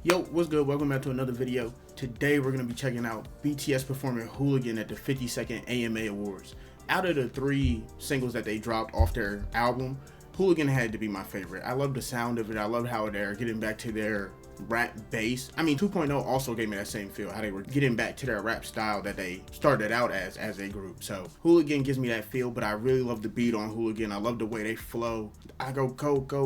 Yo, what's good? Welcome back to another video. Today we're going to be checking out BTS performing Hooligan at the 52nd AMA Awards. Out of the 3 singles that they dropped off their album, Hooligan had to be my favorite. I love the sound of it. I love how they're getting back to their rap base. I mean, 2.0 also gave me that same feel, how they were getting back to their rap style that they started out as a group. So Hooligan gives me that feel, but I really love the beat on Hooligan. I love the way they flow. I go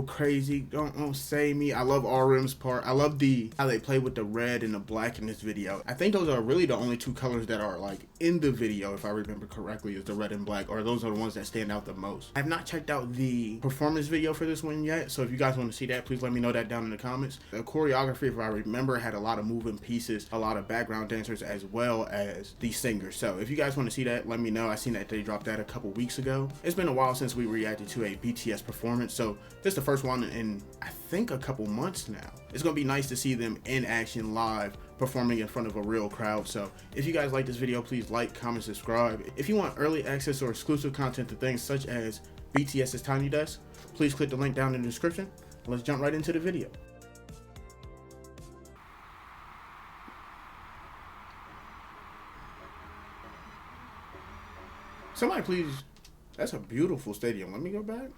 crazy, don't say me. I love RM's part. I love how they play with the red and the black in this video. I think those are really the only 2 colors that are like in the video, if I remember correctly, is the red and black, or those are the ones that stand out the most. I have not checked out the performance video for this one yet, so if you guys want to see that, please let me know that down in the comments. The choreography, if I remember, had a lot of moving pieces, a lot of background dancers, as well as the singers. So if you guys want to see that, let me know. I seen that they dropped that a couple weeks ago. It's been a while since we reacted to a BTS performance, so this is the first one in I think a couple months now. It's gonna be nice to see them in action live, performing in front of a real crowd. So if you guys like this video, please like, comment, subscribe. If you want early access or exclusive content to things such as BTS's Tiny Desk, please click the link down in the description. Let's jump right into the video. Somebody please, that's a beautiful stadium. Let me go back.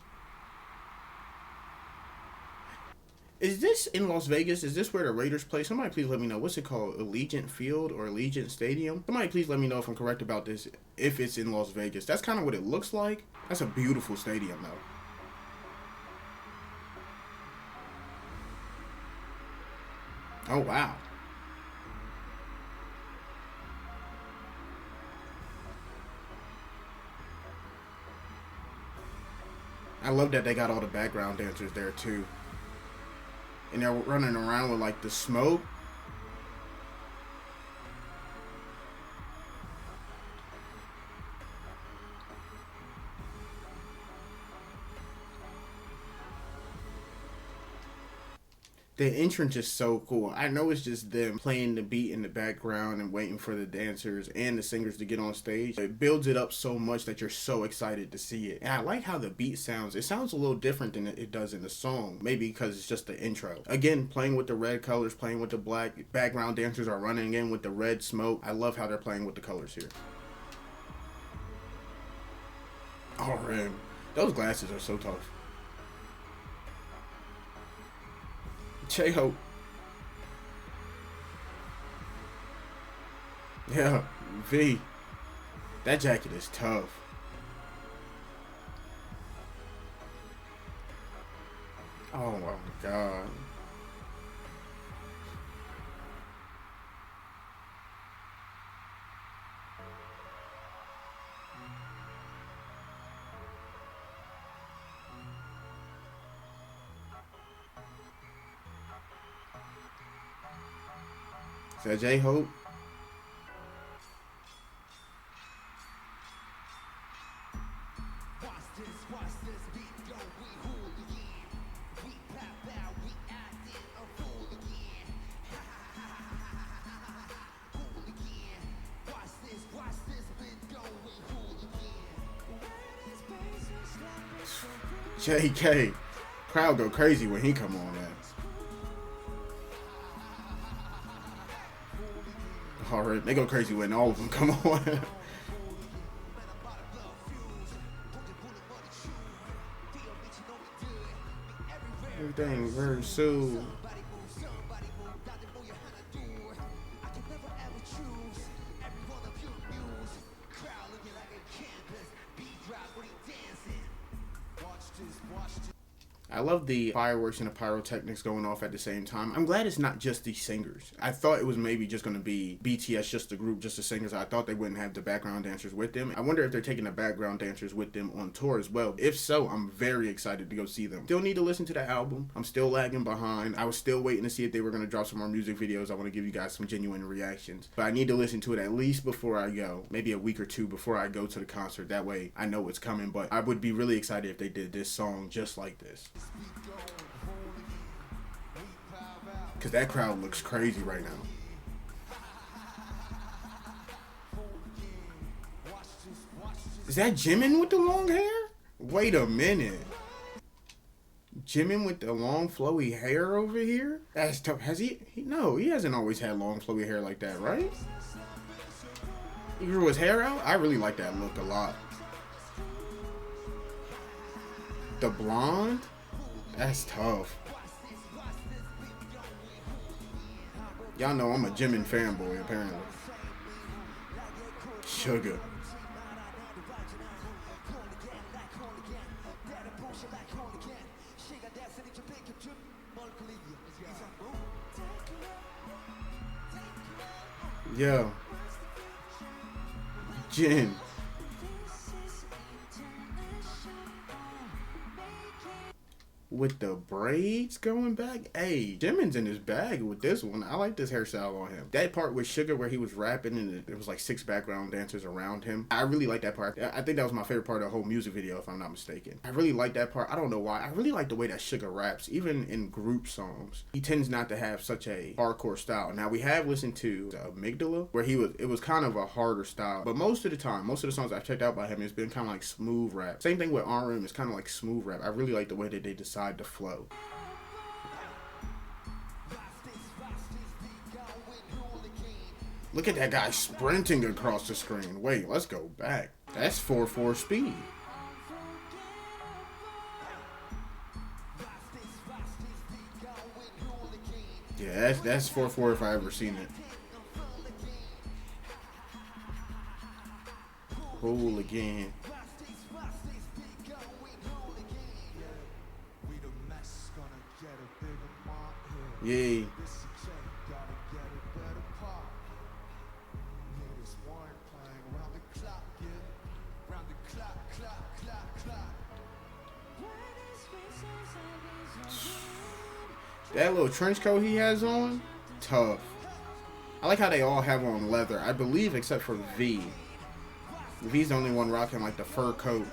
Is this in Las Vegas? Is this where the Raiders play? Somebody please let me know. What's it called? Allegiant Field or Allegiant Stadium? Somebody please let me know if I'm correct about this, if it's in Las Vegas. That's kind of what it looks like. That's a beautiful stadium though. Oh wow. I love that they got all the background dancers there too. And they're running around with like the smoke. The entrance is so cool. I know it's just them playing the beat in the background and waiting for the dancers and the singers to get on stage. It builds it up so much that you're so excited to see it. And I like how the beat sounds. It sounds a little different than it does in the song. Maybe because it's just the intro. Again, playing with the red colors, playing with the black. Background dancers are running in with the red smoke. I love how they're playing with the colors here. RM. Those glasses are so tough. JHope. Yeah, V. That jacket is tough. Oh my god. Is that JHope? JK. Crowd go crazy when he come on, man. Alright, they go crazy when all of them come on. Everything very soon. I love the fireworks and the pyrotechnics going off at the same time. I'm glad it's not just the singers. I thought it was maybe just going to be BTS, just the group, just the singers. I thought they wouldn't have the background dancers with them. I wonder if they're taking the background dancers with them on tour as well. If so, I'm very excited to go see them. Still need to listen to the album. I'm still lagging behind. I was still waiting to see if they were going to drop some more music videos. I want to give you guys some genuine reactions. But I need to listen to it at least before I go. Maybe a week or 2 before I go to the concert. That way I know it's coming. But I would be really excited if they did this song just like this. Because that crowd looks crazy right now. Is that Jimin with the long hair? Wait a minute. Jimin with the long flowy hair over here? That's tough. Has he No, he hasn't always had long flowy hair like that, right? He grew his hair out? I really like that look a lot. The blonde? That's tough. Y'all know I'm a Jimin fanboy, apparently. Suga. Yo. Jin. With the braids going back, hey, Jimin's in his bag with this one. I like this hairstyle on him. That part with Suga where he was rapping and there was like 6 background dancers around him, I really like that part. I think that was my favorite part of the whole music video, if I'm not mistaken. I really like that part. I don't know why. I really like the way that Suga raps, even in group songs. He tends not to have such a hardcore style. Now, we have listened to Amygdala, where it was kind of a harder style, but most of the time, most of the songs I've checked out by him, it's been kind of like smooth rap. Same thing with RM, it's kind of like smooth rap. I really like the way that they decide to flow. Look at that guy sprinting across the screen. Wait, let's go back. That's 4/4 speed. Yeah, that's 4/4 if I ever seen it. Hooligan. Yay. That little trench coat he has on, tough. I like how they all have on leather, I believe, except for V. V's the only one rocking like the fur coat.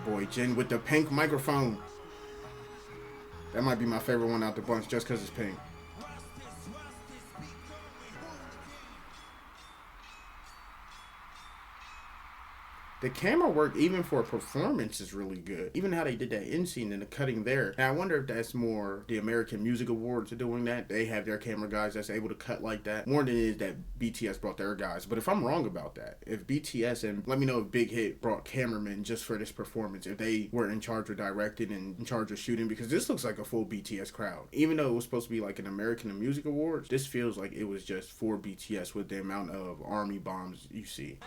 Boy, Jin with the pink microphone. That might be my favorite one out the bunch just because it's pink. The camera work, even for a performance, is really good. Even how they did that end scene and the cutting there. And I wonder if that's more the American Music Awards are doing that. They have their camera guys that's able to cut like that. More than it is that BTS brought their guys. But if I'm wrong about that, if BTS, and let me know if Big Hit brought cameramen just for this performance, if they were in charge of directing and in charge of shooting, because this looks like a full BTS crowd. Even though it was supposed to be like an American Music Awards, this feels like it was just for BTS with the amount of army bombs you see.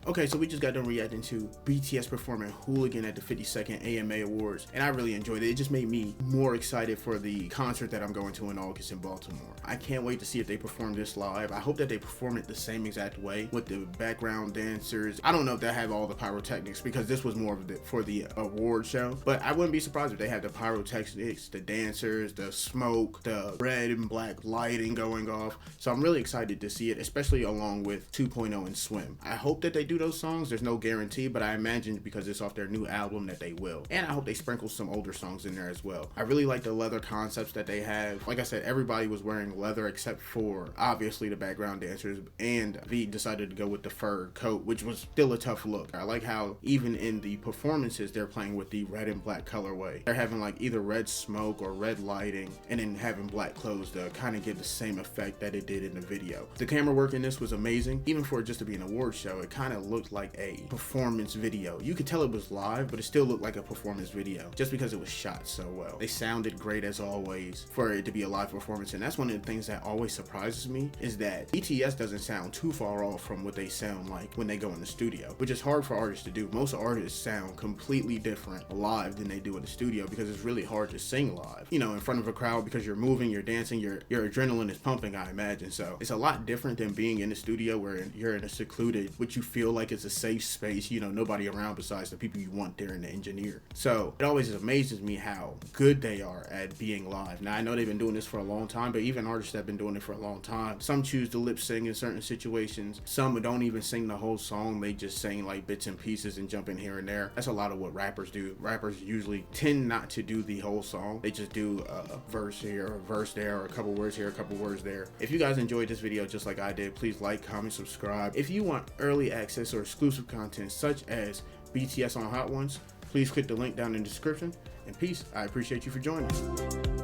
Okay, so we just got done reacting to BTS performing Hooligan at the 52nd AMA Awards, and I really enjoyed it. It just made me more excited for the concert that I'm going to in August in Baltimore. I can't wait to see if they perform this live. I hope that they perform it the same exact way with the background dancers. I don't know if they have all the pyrotechnics because this was more of for the award show, but I wouldn't be surprised if they had the pyrotechnics, the dancers, the smoke, the red and black lighting going off. So I'm really excited to see it, especially along with 2.0 and Swim. I hope that they do those songs. There's no guarantee, but I imagine because it's off their new album that they will. And I hope they sprinkle some older songs in there as well. I really like the leather concepts that they have. Like I said, everybody was wearing leather except for obviously the background dancers, and V decided to go with the fur coat, which was still a tough look. I like how even in the performances they're playing with the red and black colorway. They're having like either red smoke or red lighting and then having black clothes to kind of give the same effect that it did in the video. The camera work in this was amazing. Even for it just to be an award show, it kind of looked like a performance video. You could tell it was live, but it still looked like a performance video just because it was shot so well. They sounded great as always for it to be a live performance, and that's one of the things that always surprises me is that BTS doesn't sound too far off from what they sound like when they go in the studio, which is hard for artists to do. Most artists sound completely different live than they do in the studio because it's really hard to sing live, you know, in front of a crowd, because you're moving, you're dancing, your adrenaline is pumping, I imagine. So it's a lot different than being in the studio where you're in a secluded, what you feel like it's a safe space, you know, nobody around besides the people you want there and the engineer. So it always amazes me how good they are at being live. Now I know they've been doing this for a long time, but even artists that have been doing it for a long time, some choose to lip sync in certain situations, some don't even sing the whole song, they just sing like bits and pieces and jump in here and there. That's a lot of what rappers do. Rappers usually tend not to do the whole song, they just do a verse here, a verse there, or a couple words here, a couple words there. If you guys enjoyed this video just like I did, please like, comment, subscribe. If you want early access or exclusive content such as BTS on Hot Ones, please click the link down in the description. And peace. I appreciate you for joining us.